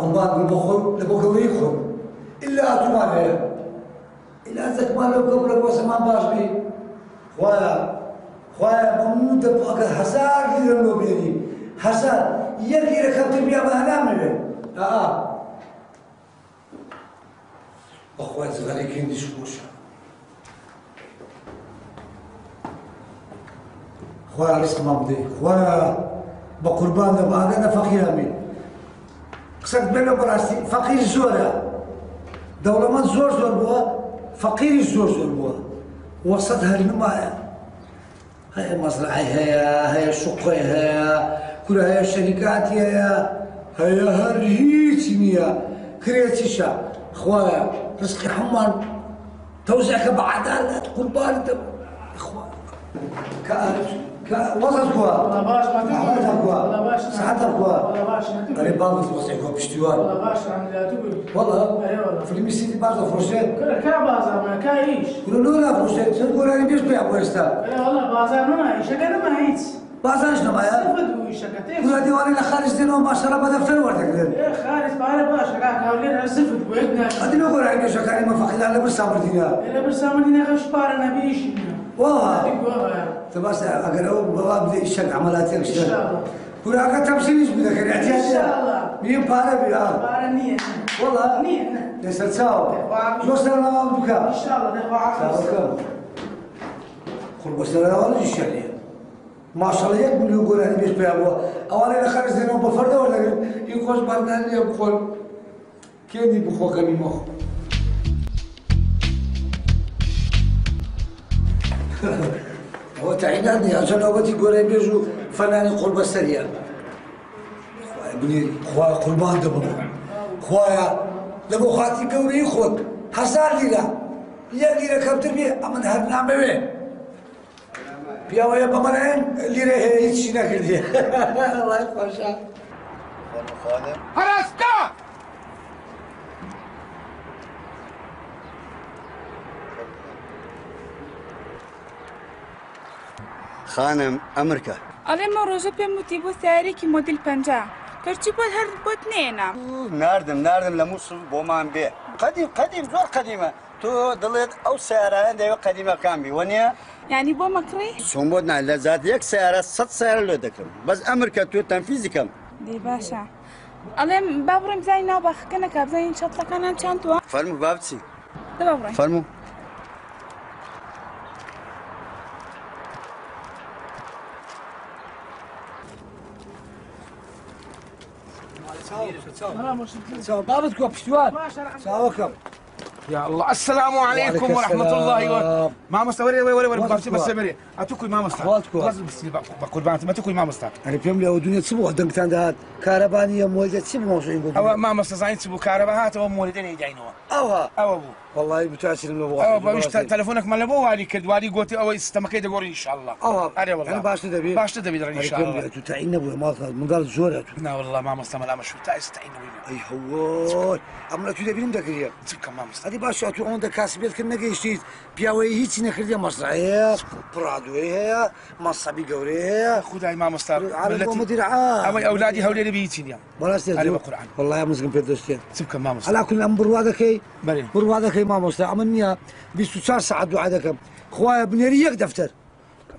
قربان لبو قوري خذ إلا أتو مالها إلا أنزك مالها قبلك وسمان باش بي خوايا ممنون تبقى حسار لي لو بيني حسار يلي ركبت بيا ما هنعمل أخوات صغاري كاين دي شكوشة خويا رزق ما بدي خويا بقربان دابا انا فقير امين قصدت بيني وبراسي فقير زورا دولة ما زور بوا فقير زور بوا وسطها الماء هاي مزرعة هاي شقة هاي كل هاي شركات هاي هريتمية كريتيشا خويا رزقي حمار توزعك بعدالة قربان اخوان وصلت كوا والله باش ما تقول والله باش ساعتها كوا والله باش ما تقول قريب بالك توصيكوا بشتوار والله باش عم لا تقول والله اي والله في المسجد بعض فروشات كا بازار ما كايش قولوا له لا فروشات تقول انا بيش بيع بوستا اي والله بازار ما عايش انا ما عيت بازار شنو معايا سفد ويشكتين كل هذه وانا خارج دينهم ما شاء الله بدفتر وردك ايه خارج بعرف باش كاك هاولين سفد ويدنا هذه لو قول عندي شكاري ما فقد على برسام الدنيا الا برسامني غش بارنا بيش والله تباس اقرأ بابا بدي الشق عملاتك ان شاء الله كل هذا تمشي بدك يعني ان شاء الله مين بارا بيا بارنيه والله نيه ليس تساو شو صار ما بدك ان شاء الله نخوا عافية قل بس انا ولا شيء ما شاء الله يقبل يقول انا بيش بيعملوا اولا خرج زينهم بفرده ولا يخش برنامج يقول كيدي بخو كمي مخ هو تعيناني عشان اوقات يقول بيجوا فنان قرب السريع خويا ابني خويا قربان دبا خويا دبا خاطي قولي خود حصار لي لا يلي ركبت بيه امن هر نعمه بيه بياوية بمرين اللي راه هيك ناكل الله يفرشها هرستا خانم امریکا آره ما روزا پیموتی بود سری که مدل پنجاه کرچی بود هر بود نینا ناردم لموس بومان بي قديم زور قديمه تو ضليت او سياره عندي قديمه كان بي ونيا یعنی با مکری؟ سومودنا لذات يك سياره 6 سياره لو دكم بس امريكا تو تنفيذي كم دی باشه آره بابرم زای نابخ کنه که بزای شطه کنن چند تو فرمو بابتي ده بابرم فرمو بابتك وبشتوان ساوكم يا الله السلام عليكم ورحمة الله وبركاته ما مستوري ولا بس بري اتوكل ما مستوى لازم بقربان ما تاكل ما مستوى انا فيهم لو دنيا تسبوا دنك عندها كهربانيه مولده تسبوا موصين او ما مستزاين تسبو كهرباء او مولدين يجينوا اوها او ابو والله بتعسر لو او باش تليفونك مال ابو وادي كد وادي قلت او استمكي دغوري ان شاء الله اوها اري والله انا باش تدبي ان شاء الله تو تعين ابو ما من قال زورة لا والله ما مستعمل لا مشو تعيس تعين اي هو امنا تو دبي ندك هي تبكى ما مستعمل هذه باش تو عندك كاسبيت كنا جيشتي بياوي هيك نخرج مسرحيه برادو هي مصابي قوري هي خداي ما مستعمل على مدير عام او اولادي هولي بيتين يا بلاش على القران والله يا مسكين في دوستين تبكى ما مستعمل على كل امر وهذاك بلي وهذاك ما مستعمل 24 ساعه دعاء خويا بنيري يك دفتر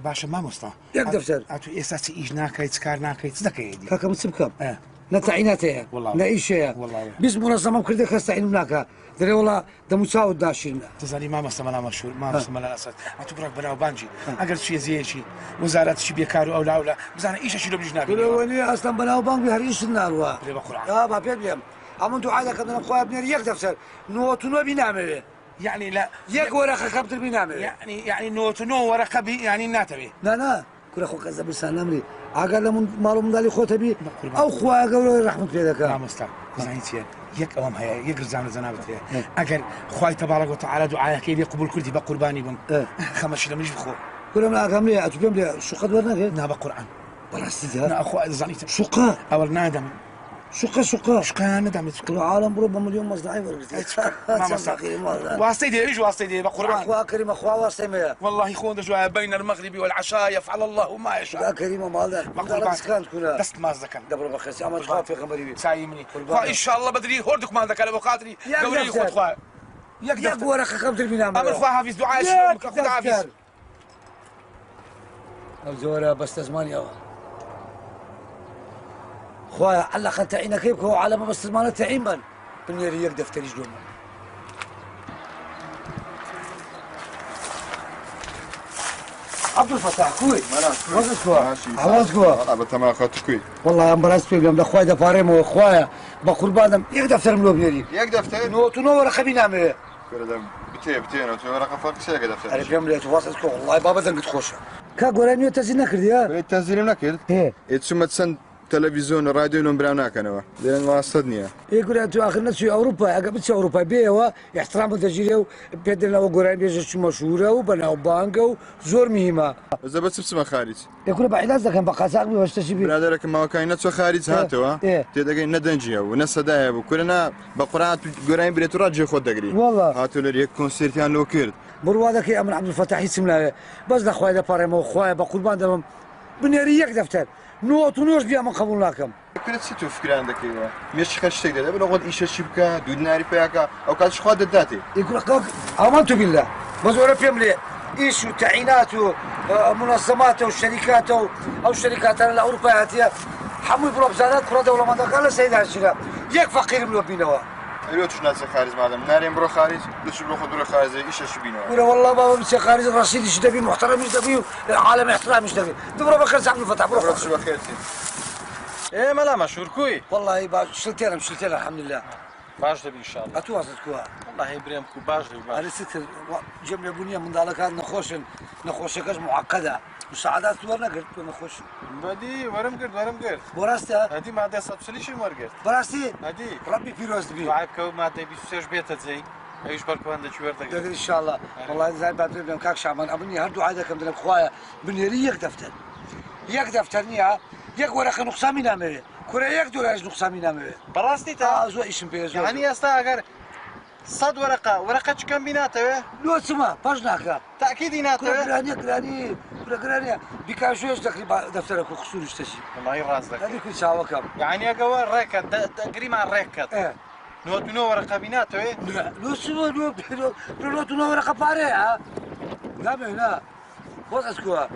باشا ما مستعمل يك دفتر اتو اساسي ايجناكاي تسكارناكاي تصدقي دي كاكا متسبكم اه نتعيناتها والله نعيشها والله بس منظمه كردة كاستعين هناك دري والله ده مساعد داشين تزالي ما مستعمل مشهور ما مستعمل الاساس اتو برك بناو بانجي اقل شيء زي شيء وزاره شي بيكارو او لا بزانا ايش شي لو بجنابي ولوني اصلا بناو بانك بهريش النار وا بالقران بابا بيبلم اما انتو عادك انا خويا بنيري يك دفتر نوتو بينامه يعني لا يك ورقه كابتر بينامه يعني نوت نو ورقه بي يعني ناتبي لا كل اخو كذا بلسان امري عقل لهم مالهم دالي خوته بي او خويا قولوا رحمه بيدك ما مستعمل زايتين يك اوام هيا يك رزان زنابت هيا اجل خوي تبارك وتعالى دعاء كيف يقبل كل بقرباني بم خمس لم يجبخو كلهم لا كامل اتبهم لي شو قد ورنا نا بقران بلا استدها نا اخو زانيت شقة اول نادم شقة شكان دعم كل العالم بربع مليون مصنعي ما مصدقي واسطي دي ايش واسطي دي بقربان اخوة كريم اخوة واسطي والله يخون شوية بين المغرب والعشاء يفعل الله ما يشاء لا كريمة مالها بقربان سكان كلها دست ما زكن دبر بخير عمل خاف يا غمري سايمني ان شاء الله بدري هوردك ما ذاك ابو خاطري قولي خذ خويا يك ورقة 5 بنام امر خويا حافظ دعاء شلونك خذ حافظ الزورة بس زماني خويا على خلت عينك كيف هو على ما بس زمان تعين بن بنيري يك دفتر يجدون عبد الفتاح كوي عوض كوي والله بتما اخذت كوي والله امبارح سوي بلا خويا دفارم وخويا بقربان يك دفتر ملو بنيري يك دفتر نو تنور خبينا مي كذا بتين ورقه فرق سيك دفتر عرف يوم ليت واصل والله بابا دنك تخش كاغورانيو تزين كردي ها التنزيل نكرد ايه اتسمى تسن تلفزيون راديو نوم براونا كانوا لان ما صدني يقول انتو اخر ناس في اوروبا قبل اوروبا بيوا احترام التجربه بيدنا وغوران بيجي مشهوره وبناو بانكو زور مهمه اذا بس بسمه خارج يقول بعلاز كان بقى ساق واش تشبي برادرك ما كان نتسو خارج هاتوا تدقي ندنجيا وناس دايب وكلنا بقرات غوران بريت راجي خد دغري والله هاتوا لي كونسيرتيان لو كيرد بروادك يا امر عبد الفتاح يسم له بس اخويا دا باريمو خويا بقربان دم بنيريك دفتر نوت ونوش بيا من قبول لكم كنت ستو فكرة عندك ايوه مش خش تقدر بلا غد ايش الشبكه دود ناري بياكا او كانت شخوات الداتي يقول لك امنت بالله بس ولا فيهم ليه ايش وتعيينات ومنظمات والشركات او الشركات الاوروبيه حمو بروبزانات كره دوله ما قال سيد هالشيء يك فقير من بينوا ايوه تشناس خارج مادام نارين برو خارج ليش برو خضر خارج ايش شبينه ولا والله بابا مش خارج الرصيد ايش تبي محترم ايش تبي العالم احترام ايش تبي دبر بكر سعد الفتح برو شو بخير ايه ملا مشهور كوي والله شلتنا الحمد لله باش دبي ان شاء الله اتواصل كوا والله بريم كو باش دبي باش انا ستر جمله بنيه من ذلك نخوش كاش معقده مساعدات ورنا قلت نخوش بدي ورم قرد براستا هدي ما ده سبسليشن ورقت براستي هدي ربي فيروز بي دعاء كو ما ده بيسوش بيت زي ايش بركو عندك ورده ان شاء الله والله زي بعد بيبدا كاك شعبان ابني هردو عاده كم دلك خويا بنيري يك دفتر نيا يك ورقه نقصان نامه كره يك دولار نقصان نامه براستي تا زو ايش بيز يعني استا اگر صد ورقه كم بيناته لو سما باجناك تاكيد يناته جراني بكاشوش تقريبا دفترك خصوصي اشتشي والله راسك هذيك ساعه كم يعني اقوى ركض تقريبا ركض نو ورقه بيناته لا لو سما لو ورقه باري لا لا وصلتكوا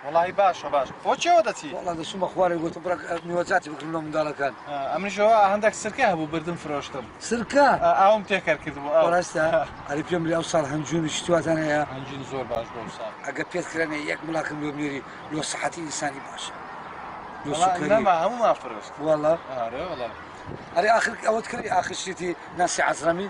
والله باش وش ودتي والله ده شو اخباري قلت برك نيوزاتي بكلهم من دالك كان امن شو عندك سركه ابو بردن فروشتر سركه اوم تكر كذبو وراستا عرف يوم اللي اوصل هنجون اشتوات انا يا هنجين زور باش بوصل اقبيت كراني ياك ملاكم لو بنيري لو صحتي انساني باش لو والله سكري لا ما فرشت والله والله اري اخر اول كري اخر شتي ناسي عزرمي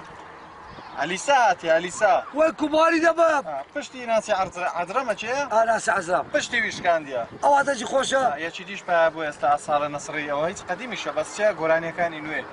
اليسا والكباري دباب پشتی ناسی عذرمه چه؟ ناسي عزرم پشتی ویشکاندیا او هذا شي خوشه یکی دیش پا بو استا اصاله نصری او هیچ قدیمیشه بس چه گورانی کان اینوی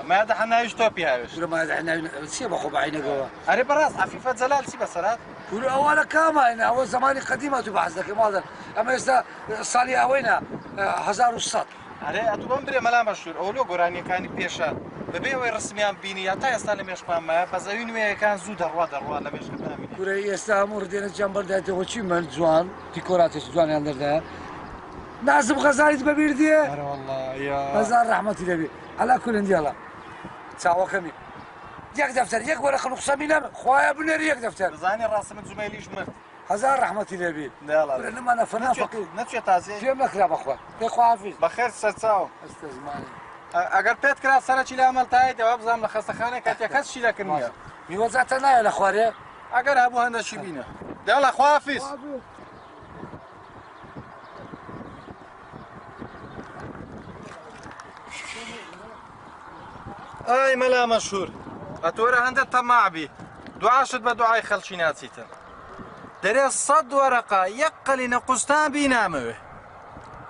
ما ده حنا يش توبي هاوش ولا ما احنا سيبا خو بعينك هو اري براس عفيفه زلال سي بسرات ولا اول كما انا اول زماني قديمه تبعث لك ماذا اما يستا صالي اوينا 1100 اري اتوبم بري ملا مشهور اولو گورانی کانی پیشا ببي وي رسميان بيني يا تا يستال مش ما بزاوين وي كان زود دروا لمش فهمي كوري يستامر دينا جنبر داته وشي من جوان ديكوراتش جوان يندر ده نازم غزالي تبير دي اري والله يا غزال رحمتي لبي على كل ديالا تساوى كمي يك دفتر يك ورقه نقصان من خويا بنري يك دفتر زاني راسم زميلي شمرت هزار رحمتي لبي لا لا لانما انا فنان فقير نتشي تازي فيهم لك لا اخويا يا اخو حافظ بخير ستساو استزماني اگر پێت کرا سەرکی لە ئەمەلتای دەوا بزانام لە خەستەخانەی کاتێ کەس چی دەکردنیە میوەزاتە نایە لە خوارێ ئەگەر هەبوو هەندەشی بینە دەڵە خوافیز ئای مەلا مەشهور ئەتۆرە هەندە تەماعبی دوعاشت بە دوعای خەڵکی ناچیتن دەرێ 100 وەرەقە یەک قەلینە قوستان بینامەوێ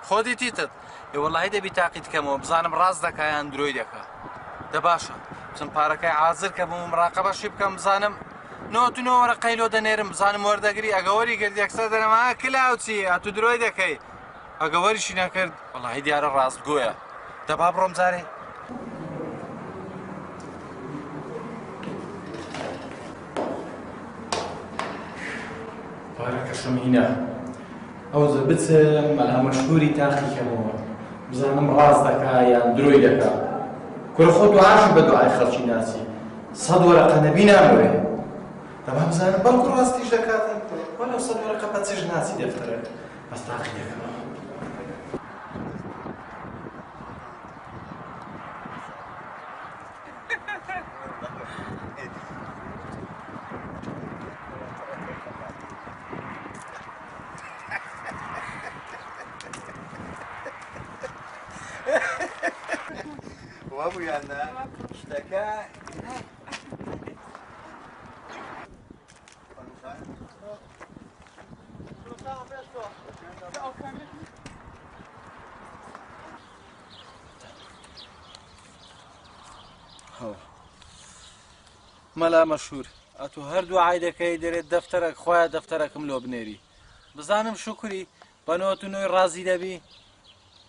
خۆدی تیتت والله دەبی تاقیت کەمەوە بزانم ڕاست دەکایان درۆی دەکا دە باشە بچم پارەکەی عازر کە بم مراقەبەشی بکەم بزانم نۆتونەوەرە قەیلۆ دەنێرم بزانم وەردەگری ئەگەوەری گردێکسەر دەنەما کلااوچی ئەتو درۆی دەکەی ئەگەوەریشی نەکرد والله دیارە ڕاست گوۆیە دەبا بڕۆم جارێ پارەکەشم هینە ئەوزە بچم مەلا مەشهوری تاقی کەمەوە بزانم ڕاست دەکا یان درۆی دەکا کورە خۆ دوعاشی بە دوعای خەڵکی ناسی 100 وەرەقە نەبی نامەوێ دەبا بزانم بەڵکو ڕاستیش دەکاتن وە لەو 100 وەرەقە بە چێژ ناسی دەفتەرە بەس تاقی دەکەمەوە وابوویاندا شتەکە مەلا مەشهور ئەتو هەردوو عای دەکەی دەرێت دەفتەرێک خۆیان دەفتەرێکم لۆ بنێری بزانم شکری بە نۆتونۆی ڕازی دەبی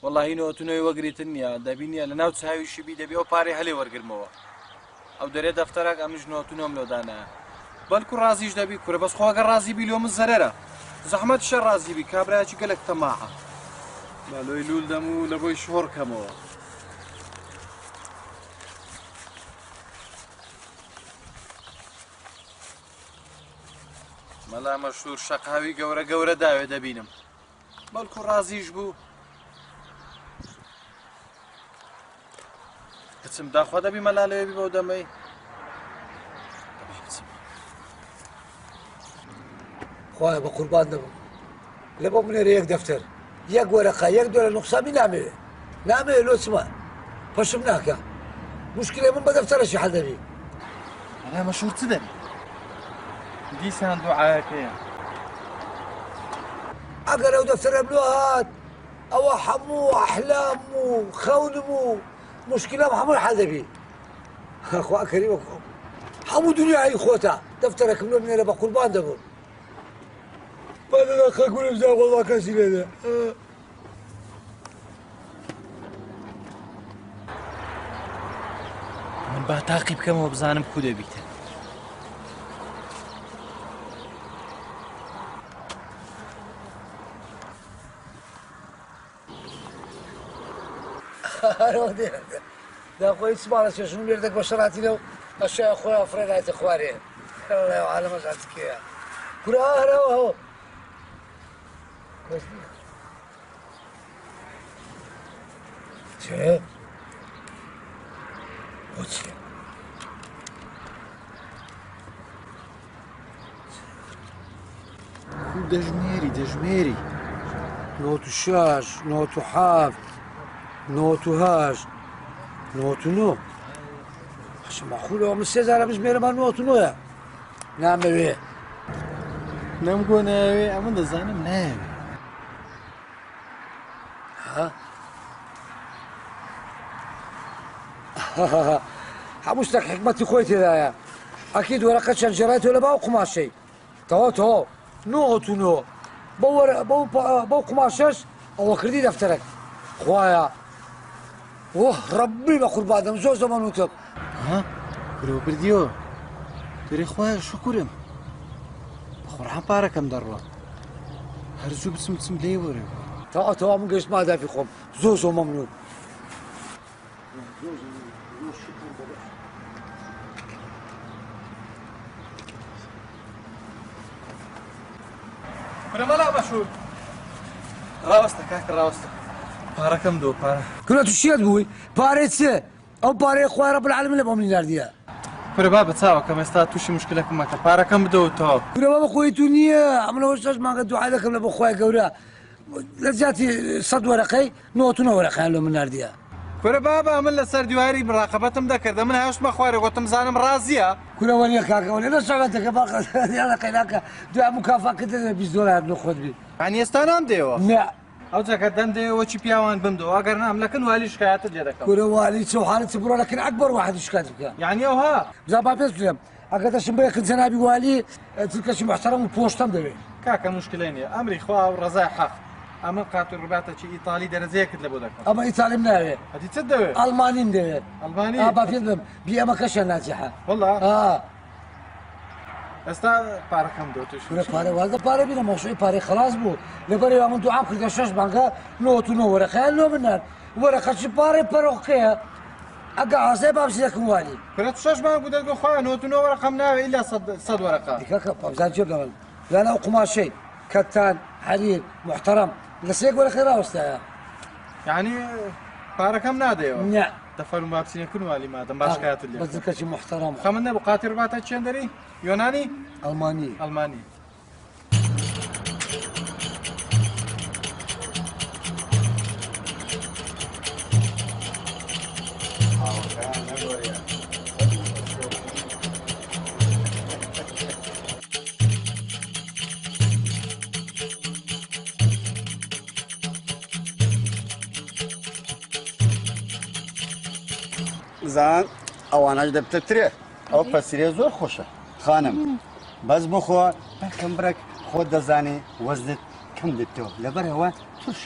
وەڵاهی نۆتونۆی وەگریتن نییە دەبینیە لە ناو چاویشی بی دەبی ئەو پارەی هەلێ وەرگرمەوە ئەو دەرێت دەفتەرێک ئەمیش نۆتونۆم لۆدانایە بەڵکو ڕازیش دەبی کورە بەس خۆگە ڕازی بی لۆ من زەرەرە زەحمەت شە ڕازی بی کابرایەکی گەلێک تەماحە بالۆی لول دەم و لە بۆی شۆڕ کەمەوە مەلا مەشهور شەقاوی گەورە گەورە داوێ دەبینم بەڵکو ڕازیش بوو بچم داخوا دەبی مەلا لەوێ بۆ دەمەی خۆیان بە قوربان دەبم لە بۆ بنێرە یەک دەفتەر یەک وەرەقە یەک دۆلە نوقسامی نامەوێ نامەوێ لۆ چمە پەشم ناکە مشکلێ من بە دەفتەرەشی حەل دەبی مەلا مەشهور چ دەبی دیسان دوعاەکەیە ئەگەر ئەو دەفتەرە بلۆ هات ئەوە هەموو ئەحلام و خەونم و مشکلام هەمووی حەل دەبی خوا کەریمە هەموو دنیای خۆتە دەفتەرەکەم لۆ بنێرە بە قوربان دەبم بەدەدا خەگوورم زا وەڵا کەسی لێدە من با تاقی بکەمەوە بزانم کو دەبیتە داخۆی چماڵە چێشم لێردەك بە شەڕاتی لەو ئەشای خۆیان فرێدایتە خوارێ لەو عالەمەش ئەچکەیە کورا هەرەوە چێ؟ بۆ چیە؟ دەژمێری 96 97 98 99 حەشەمە خوولەوە من 3000 بژمێرەمان 99ە نامەوێ نەمگۆ ناوێ ئەمە دەزانم ناوێ هەموو شتێک حکمەتی خۆی تێدایە ئەکید وەرەقە چەند جێڕایەوە لە باو قماشەی تەواو 99 بەو قماشەش ئەوە کردی دەفتەرێک خوایە وە ڕەبی بە قوربادەم زۆر زەمان وتم کرۆ بردیەوە دەری خۆیان شکرم بەخۆرحان پارەکەم دەڕوە هەرزوو بچم لێ وەرە تەوا من گەشت مادافی خۆم زۆر مەمنون مەلا مەشهور ڕاوەستە کاکە ڕاوەستە پارەکەم دۆ پارە کورە تو شێت بووی پارەی چێ ئەو پارەی خوای ڕەب العالەمین لە بۆ منی ناردیە کورە با بەچاوەکەم ئێستا تووشی مشکلەکەم مەکە پارەکەم بدەوتەوە کورە بابە خۆی تو نییە ئەمنەوە شەش مانگە دوعای دەکەم لە بۆ خوای گەورە لە زیاتی 100 وەرەقەی 99 وەرەقەیان لۆ من ناردیە کورە بابا من لەسەر دیواری مراقەبەتم دەکردە من هەشمە خوارێ گوتم زانم ڕازیە کورە وەریە کاکەوە لێ شەغەتەکە باقەیانە قەیلاکە دوای مکافاکردە $20 لە خۆت بی ئەنی ئێستا نامدێەوە نە ئەو جەکە دەمدەوە چی پیاوان بمدەوە ئەگەر ناملەکەن والی شکایەتت لێ دەکەم کورە والی چ حالەتی بڕۆ لەکن ئەکبەر واحد شکایەت بکە یعنی ئەوها بزا با پێت بڵێم ئەگەر دەشم بە یەکن جەنابی والی ترکەشی محتەرەم و پۆشتەم دەوێت کاکە مشکلەی نییە ئەمری خوا و ڕەزای حەق ئەمە قاتل ڕباتەکی ئیتالی دەرەجەیەکت لە بۆ دەکەم. ئەمە ئیتالیم ناوێت. هەتی چت دەوێت؟ ئەڵمانیم دەوێت. ئەڵمانی؟ با پێت بم بی ئەمە کەشە ناجەحە. والله؟ ئێستا پارەکەم دۆتش. پارە وازە پارە بینە مەشوی پارەی خلاص بوو. لەبەرەوە من دوعام کردە 6 بانکە 99 وەرەقەیان لۆ بنەر. وەرەقەچی پارەی پەرۆقەیە. ئەگە ئاسای بابسی دەکەم والی. کرێت 6 بانک بوو دەگۆ خۆیان 99 وەرەقەم ناوێ ئیلا 100 وەرەقە. دیکەکە پەبزان جێ بڵێن. لەنە ئەو قماشەی کەتان حەریر محتەرەم لە سێک وەرەقەی ڕاوەستایە. یعنی پارەکەم نادەیەوە؟ نە. دەفەرم بابسینەکردن والی مادەم باش کاتت لێ. بەزەکەی محتەرەم. خەمن نەبوو قاتی ڕباتە چێندەری؟ یۆنانی؟ ئەڵمانی. ئەڵمانی. زان ئەوانەش دەبتەترێ ئەو پەسیرێ زۆر خۆشە خانم بەس بخۆ بەکەم برێک خۆت دەزانی وەزنت کەم دێتەوە لەبەرەوە توش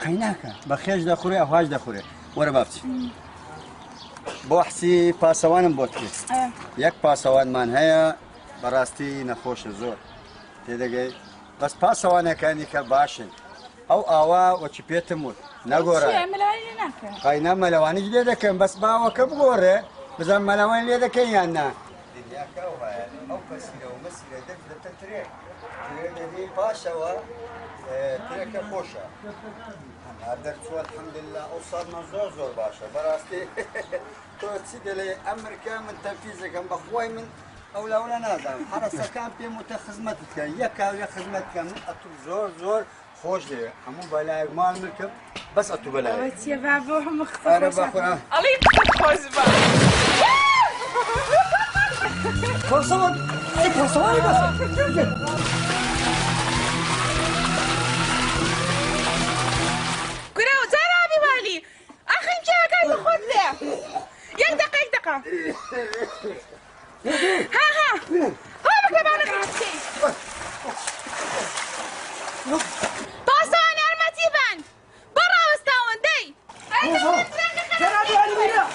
قەی ناکە بە خێش دەخورێ ئەوهاش دەخورێ وەرە بابچی بۆ حسی پاسەوانم بۆ کرد یەک پاسەوانمان هەیە بەڕاستی نەخۆشە زۆر تێدەگەی بەس پاسەوانەکانی کە باشن ئەو ئاوا وەچی پێتم وت نەگۆڕە قەینە مەلەوانیش لێ دەکەم بەس باوەکە بگۆڕێ بزان مەلەوان لێ دەکەن یان نا دنیاکە ئەو پەسیرە و مەسیرە دەبێتە ترێ ترێ پاشەوە ترێکە خۆشە دەرچووە الحەمدلله ئەو ساڵمان زۆر باشە بەڕاستی تۆ چی دەڵێ ئەمریکا من تەنفیزەکەم بەخوای من ئەو لەونە نازانم حرەسەکان پێم وتە خزمەتت بکە یەک کاوێ خزمەت بکەم ئەتو زۆر خۆش دێ هەموو بەلایەک ماڵ ملکم بەس ئەتو بەلایەک كراو زرابي والي اخي انت قاعد خذ يك دقيقة ها بكتب انا غلطتي باستان ارمتيبان برا واستاون دي زرابي والي ويا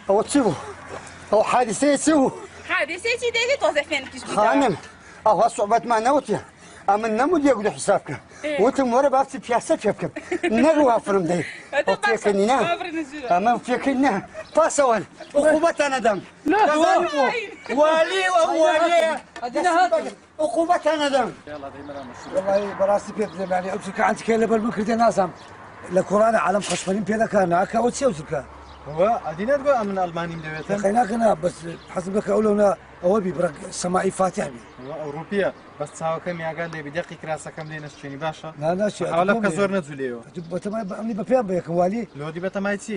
ئەوە چی بوو؟ ئەو حادیسەیە چی بوو؟ حادثتي ديتي توظفين كيش خانم ئەوها سوحبەتمان نەوتە ئەمن نەمود یەک دو حساب بکەم وتم وەرە بابچی پیاسە پێ بکەم نەگوافرم دەی ئەو پێکەنی نا ئەمە پێکەی نا پاسەوەن عقوبەتان نەدەم والی ئەو والیەیە عقوبەتان نەدەم والله بەڕاستی پێ بدەم یعنی ئەو چکە ئەنتکە لەبەر من کردێ نازانم لە کۆرانە عالم خەشمەلیم پێ دەکا ناکە ئەو چی ئەو چکە ئەدینەت گۆ ئەمن ئەڵمانیم دەوێتن خەی ناکەنا بەس حەزم دەکە ئەو لەونە ئەوە بی بڕە سەماعی فاتح بی ئەوروپیە بەس چاوەکەم یاگەر لێبی دەقی کراسەکەم لێ نەشتێنی باشە ناناچی حاڵە بکە زۆر نەجولێەوە بەتەمای ئەمنی بە پێیان بەیەکم والی لۆدی بەتەمای چی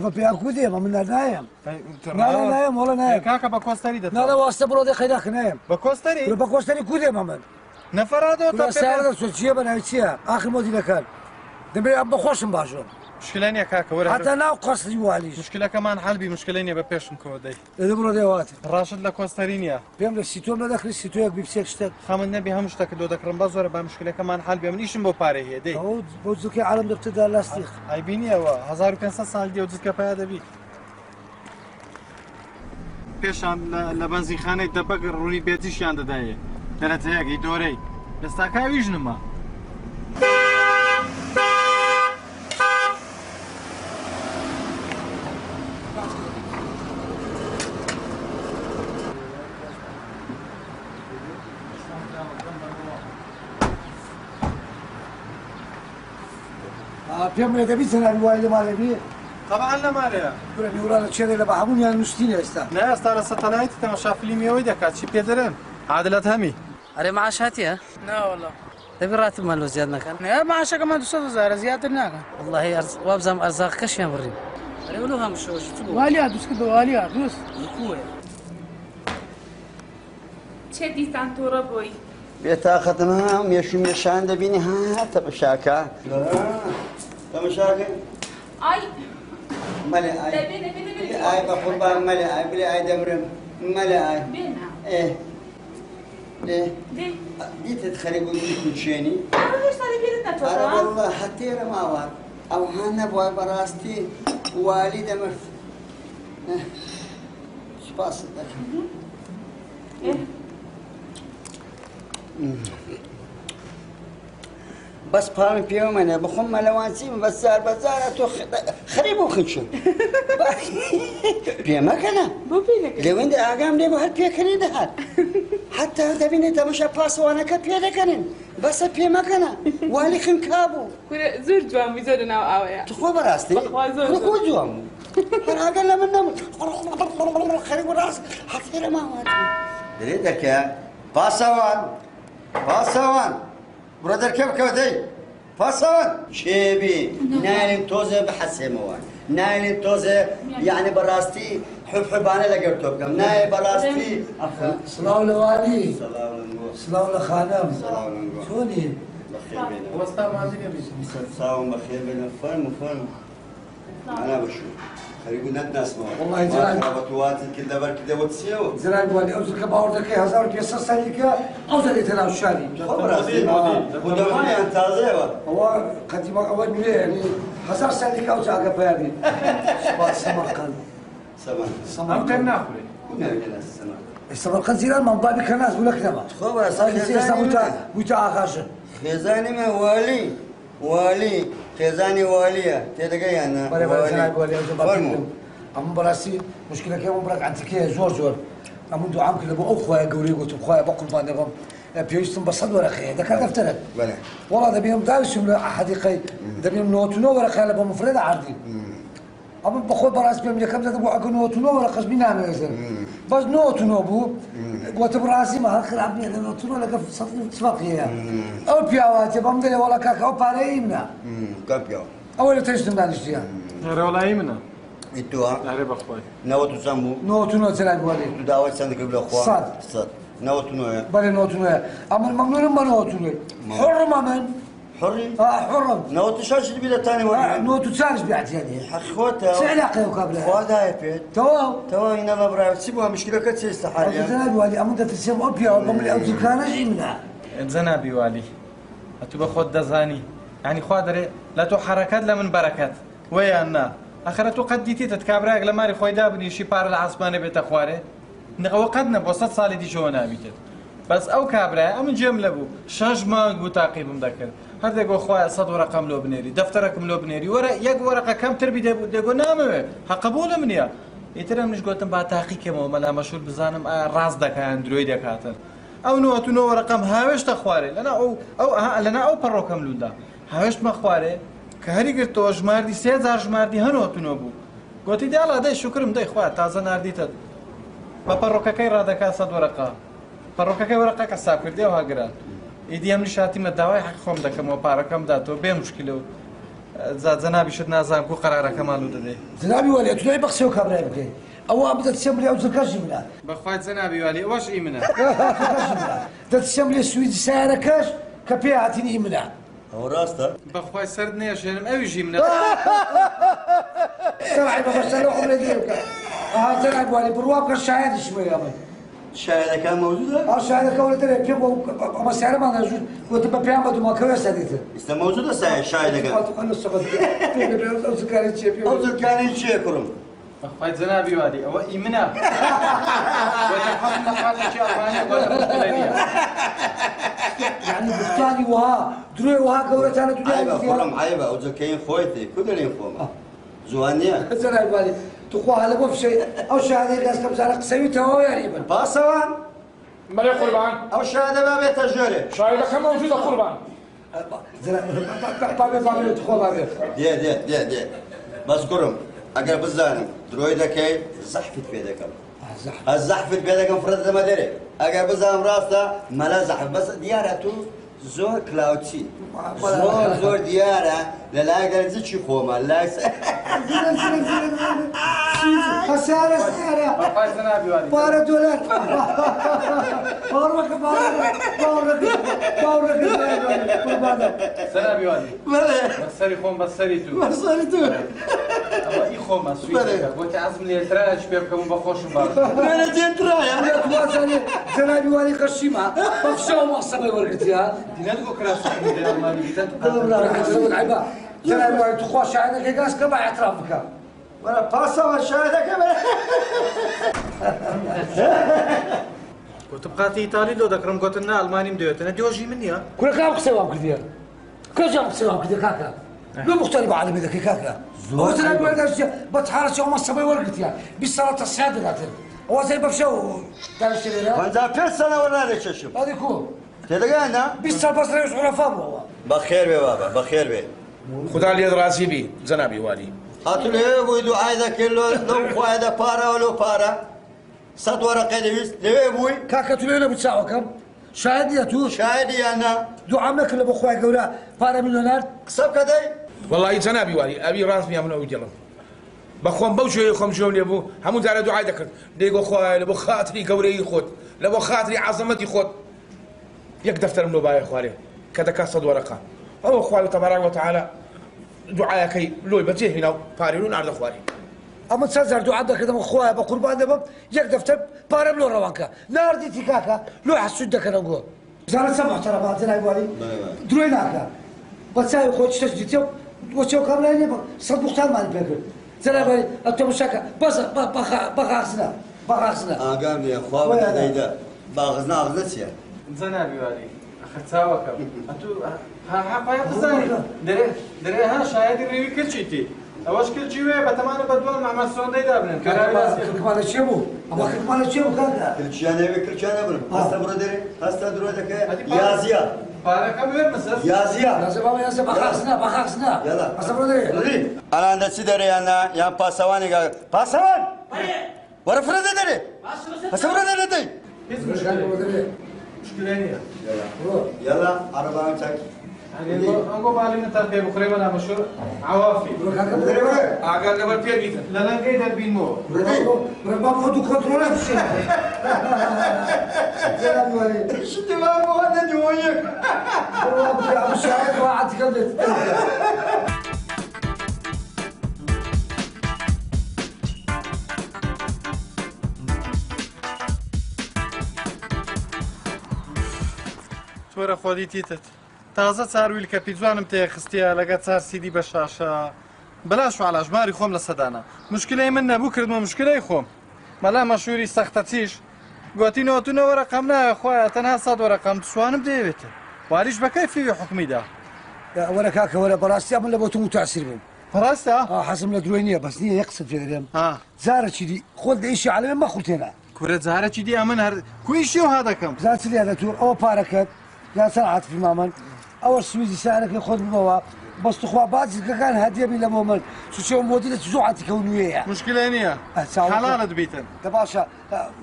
بە پێیان کودێم من نایم نایم وڵە نایم کاکە بە کۆستەری دەت ناڵە واستە بڕۆ دەی خەی ناکە نایم بە کۆستەری بە کۆستەری کودێم ئەمن نەفەرادەوە سارە چیە بەناوی چییە ئاخر مۆدیلەکان دەبێت ئەم بەخۆشم باشۆ مشکلە نییە کاکە وەرە حتا ناو قەسری والیش مشکلەکەمان حەلبی مشکلە نییە بە پێشم کەوە دەی دە بڕۆ دێواتە ڕاشت لە کۆستەری نییە پێم لە سیتۆم نەدەکری سیتۆیەک بیپسێک شتێک خەمن نەبی هەموو شتەکە دۆ دەکڕم بە زۆرە بە مشکلەکەمان حەلبێ من ئیشم بۆ پارەی هەیە دەی بۆ جوکەی عالم دەبتەدا لاستیق ئایبینیەوە 1500 ساڵ دیێ و جوکە پیا دەبی پێشان لە بەنزیخانەی دەبەک ڕوونی بێتیشیان دەدایە دەرەجەیەکی دۆرەی ئێستا کاویش نما پێم لێ دەبی چەند وای لە ماڵێبی طبعا لە مارەیە گورە میوڕانە چێرێ لە بەهەموویان نووسینە ئێستا نه ئێستا لە سەتەلایتی تەماشا فیلمیەوەی دەکات چی پێدەرێن عادلەت هەمی أري معاش هاتيه؟ لا والله تبي راتب ماله زياد نكان؟ لا معاشك ما 200,000 زيادة ناقة والله وابزم أرزاق كش يا مريم أري ولوها مش واليات دوس كده واليات دوس الكوية چه دیسان تو را بوی بێتاقەتم مێشان دەبینی هاتە بەشاکە تەمەشاکە ئای مەلێ ئای بە قوربان مەلێ ئای بلێ ئای دەمرم مەلێ ئای دیتت خەریب بووی کوچێنی ئەرە وەڵڵا هەتێرە ماوە ئەو هان نەبووە بەڕاستی والی دەمرد سپاست دەکەم بەس پاڵم پێوەمەنە بخۆم مەلەوانچیم بە زار بەزارە تۆ خەریب و خنچم پێمەکەنە لەوێندە ئاگام لێ بە هەر پێکەنی دەهات حتا دەبینێت تەمەشا پاسەوانەکە پێ دەکەنن بەسە پێمەکەنە والی خنکا بوو زۆر جوان بووی زۆر ناو ئاوەیە تخۆ بەڕاستی خۆ جوان بوو هەر ئاگەر لە من نەبوو خەریب و ڕاست هەفتێرە ماوات دەرێ دەکە پاسەوان برە دەرکە بکەوتەی پاسەوان شێبی نالێن تۆزێ بەحەسێمەوە نالێن تۆزێ یعنی بەڕاستی حبانە لەگەر تۆ بکەم نایە بەڕاستی سڵاو لە والی سڵاو لە خانم چۆنی ساوم بەخێر بێنە فەرم ئانا بەشو خەریب و نەتناسمەوە وەڵڵاهی جەناب بەتواتت کرد لەبەر کردەوە چیەوە جەناب والی ئەو زکە باوەڕ دەکەی 1500 ساڵێکە ئەو دەدێتە ناو شاری دەوریان تازەوە ئەوە قەدیمە ئەوە نوێ ینی 1000 ساڵێکە ئەو جاگە پەیابێ سەمەرقەند ئەم ناخورێ سەمەرقەند زیران مامبابی کەناز بوو لەکرەمە بوویتە ئاغاژن خێزانی مە والی خێزانی والیە تێدەگەی یانە ئەمە بەڕاستی مشکلەکەی ئەمە بڕک ئەنتیکەیە زۆر ئەمە دوعام کرد بۆ ئەو خۆیان گەورەی گوتم خۆیان بە قوربان دەبم پێویستم بە 100 وەرەقەیە دەکات دەفتەرت وەڵا دەبێنم داویستم لە حەدیقەی دەبێنم 99 وەرەقە لە بۆ مفرەدە عەردی ئەمە بەخۆی بەڕاستی پێم یەکەم دەدە بۆ ئەگە 99 وەرەقەش بینامێزن بەس 99 بوو گوتە بڕاستیمە هەر خراپ نییە لە 99 لەگە سفەقیەیە ئەو پیاواتێ بەم دەیە وەڵا کاکە ئەو پارەی منە ئەوە لە تەشتم دانیشتیان ڕێوەڵایی منە ئیتووە ئەرێ بەخۆی 90 چەند بوو 99 جەناب والی تو داوای چەند کرد لە خوا 99 بەڵێ 99 ئەمن مەمنونم بە 99 حڕم ئەمن حڕی حڕم 96 بی لە تانی وەرگێن 94 بیعتیانی حەقیقەتە چه علاقەیە و کابرا خوا دایە پێت تەواو هینە لە بڕاوە چی بووە مشکلەکە چی ئێستا حالیان جەناب والی ئەمن دەترسێم ئەو پیاوە بەم لە ئەو دوکانەژی منە جەنابی والی ئەتوو بە خۆت دەزانی یعنی خوا دەرێ لە تۆ حەرەکەت لە من بەرەکەت وەیان نا ئەخرە تۆ قەت دیتیتت کابراەک لە ماری خۆی دابنیشی پارە لە عاسمانە بێتە خوارێ ئەوە قەت نە بۆ 100 ساڵی دیشەوە نابیتت بەس ئەو کابرایە ئەمن جێم لەبوو 6 مانگ بوو تاقیبم دەکرد هەردێکۆ خوایە 100 وەرەقەم لۆ بنێری دەفتەرەکەم لۆ بنێری وەرە یەک وەرەقە کەمتر دێگۆ نامەوێ حەقەبوو لە منە ئیتر منش گوتم با تاقیکەمەوە مەلا مەشهور بزانم ئایا ڕاست دەکەیان درۆی دەکاتن ئەو 99 وەرەقەم هاوێشتە خوارێ لەنا ئەو پەڕۆکەم لودا هاوێشتمە خوارێ کە هەری گرتەوە ژماردی 3000 ژماردی هەنۆتونۆ بوو گوتی دیاڵا دەی شکرم دەی خوارە تازە نردیتت بە پەڕۆکەکەی ڕادەکا 100 وەرەقە پەڕۆکەکەی وەرەقەکە ساب کردی و هاگران ئیدی ئەمری شاتیمە داوای حەق خۆم دەکەمەوە پارەکەم داتەوە بێ مشکلە و جەنابیشت نازانم کو قەرارەکەمان لو دەدەی جەنابی والی توی بەخسێ و کابرای بکەی ئەوە بدەتسێم لێ ئەو زرکەشی منە بەخوای جەنابی والی ئەوەش ئی منە دەتسێم لێ سویدی سیارەکەش کە پێ هاتینی ئی منە ئەو ڕاستە بەخوای سەرد نێشێنم ئەویژی منە سەمعی بەبەشتە لەو قبلە دێ بکە جەنابی والی بڕوا بکە شایەتی شوێ ئەمە شایەتەکان مەوجودە؟ شایەتەکە وەرە دەرێ پێ بۆ ئەمە سیارەمان دەژوت گوتم بە پێیان بەدوماکەوێ سەدیتر ئێستا مەوجودە شایەتەکان ئەو زرکانی چییە کوڕم؟ بەخوای جەنابی والی ئەوە ئی منە یعنی بختانی وها درۆی وها گەورەتانە عیبە کوڕم عیبە ئەو جەکەین خۆیتی کو دەرێن خۆمە جوان نییە جەنابی والی تخوا هەلە بۆ فشەی ئەو شایەتەی دەستکە بزانە قسەویتەوە یاری بن پاسەوان بەڵێ قوربان ئەو شایەتە بابێتە ژێرێ شایەتەکە مەوجودە قوربان بابێت خۆ بابێت دێ بەس کوڕم ئەگەر بزانم درۆی دەکەی زەحفت پێ دەکەم زەحفت پێ دەکەم فرەت دەمە دەرێ ئەگەر بزانم ڕاستە مەلا زەحف بەس دیارە تو زۆر کلااوچی زۆر دیارە لەلای گەرجی خۆمە لای خسارة بارة دولار سنة بيوالي بسري خون بسري تو اما اي خون مسوي قلت عزم لي تراش بيركم بخوش بارد انا جيت رايح توازني سنة بيوالي قشيمة بخشوا مقصبة ورقتها دينالكو كراسة ديال مالي عيبا سنة بيوالي تخوش عندك قاس كما اعترافك وانا باسا والشاهدة كمان وتبقى ايطالي لو ذكرم قلت لنا الماني مدويت انا ديوجي مني كل كام قسوام كثير كل جام قسوام كثير كاكا لو مختلف على ذاك كاكا هو سنة بيوالي بتحارش يوم الصبي ورقتها بالصلاة السادة قاتل هو زي بفشو تعرف الشريرة وانزا في سنة ولا ليش اشوف هذه كو تلقانا بالصلاة بس ريوش على فمه بخير بي بابا بخير بي خدا لي راسي بي جنابي والي هاتوا لي بويدو عايزة كيلو لو فايدة بارا ولو بارا صد ورقة لويس ليه بوي كاكا تلينا بتساوي كم شاهدي يا تو شاهدي انا دعمك اللي بخويا قولا بارا مليونات قصب كدي والله جنابي والي ابي راسي من اول يلا بخوم بوشي خم شلون يبو همون دار دعاء ذكر ديقو خويا لبو خاطري قوري خود لبو خاطري عظمتي خود يك دفتر منو باي خوالي كذا كاسد ورقه او خوالي تبارك وتعالى دعاءك لوي بتيه هنا فاريون عرض خوالي اما تسازر دعاء كذا خويا بقربان دبب يك دفتر بارا ملو روانكا نار دي تكاكا لو حسودك انا نقول زار سمع ترى ما زين ايوالي درويناكا بتساوي خوش تسجيتو وشو كاملين صد مختال مال بيكر زين ايوالي انت مشاكا بس بخاصنا قام يا اخويا ولا هيدا باغزنا غزتيا زنابي والي اخذت ساوكم انتو ها بايا تزاني دري ها شاهدي ريوي كل شيء اواش كل شيء بتمانى بدوال مع مسون دايدا بنن كمان شيبو اما كمان شيبو كذا كل شيء انا كل شيء انا بنم هسه برو دري هسه درو دك يا زيا بارك وين مسس يا زيا يا زلمه يا زلمه بخاصنا يلا هسه برو دري انا عند سيدري انا يا باسواني قال باسوان ورا فرد دري هسه برو دري مشكلة يلا عربان تاكي أقول بالي من تركي بخري ولا مشهور عوافي. أقول قبل بيجي لا لا قيد البين مو. ربما خدوا كنترول في الشيء. شو ما هو هذا دويك. والله مش عارف واحد كذب. تورا خودی تیتت. تازه سارویل که پیجوانم تی خستیا لگت سار سیدی بشاشا بلاش و علاج ماری خوم لسدانا مشکلی من نبو کرد ما مشکلی خوم ملا مشهوری سختتیش گوتی نو تو نو رقم نه خواه تنها صد ورقم تسوانم دیویت والیش بکیفی حکمی ده ولا كاكا ولا براستي من لبوتو متاثر بهم براستا حسب الدروينيه بس هي يقصد في اليوم زاره كذي خذ ايش على ما قلت هنا كره زاره كذي امن هر كويشيو هذا كم زارت لي هذا تور او باركت يا سرعت في مامن او السويدي سالك ياخذ بوا بس تخوا بعض كان هديه بلا مؤمن شو موديل تزوعت كونيه مشكله نيه حلال دبيتن تباشا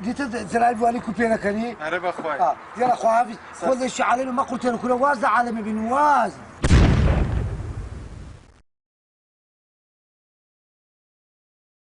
ديت زرايب والي كوبينا كاني عرب اخويا يلا اخويا خذ ايش على ما قلت لك كل واز عالمي بنواز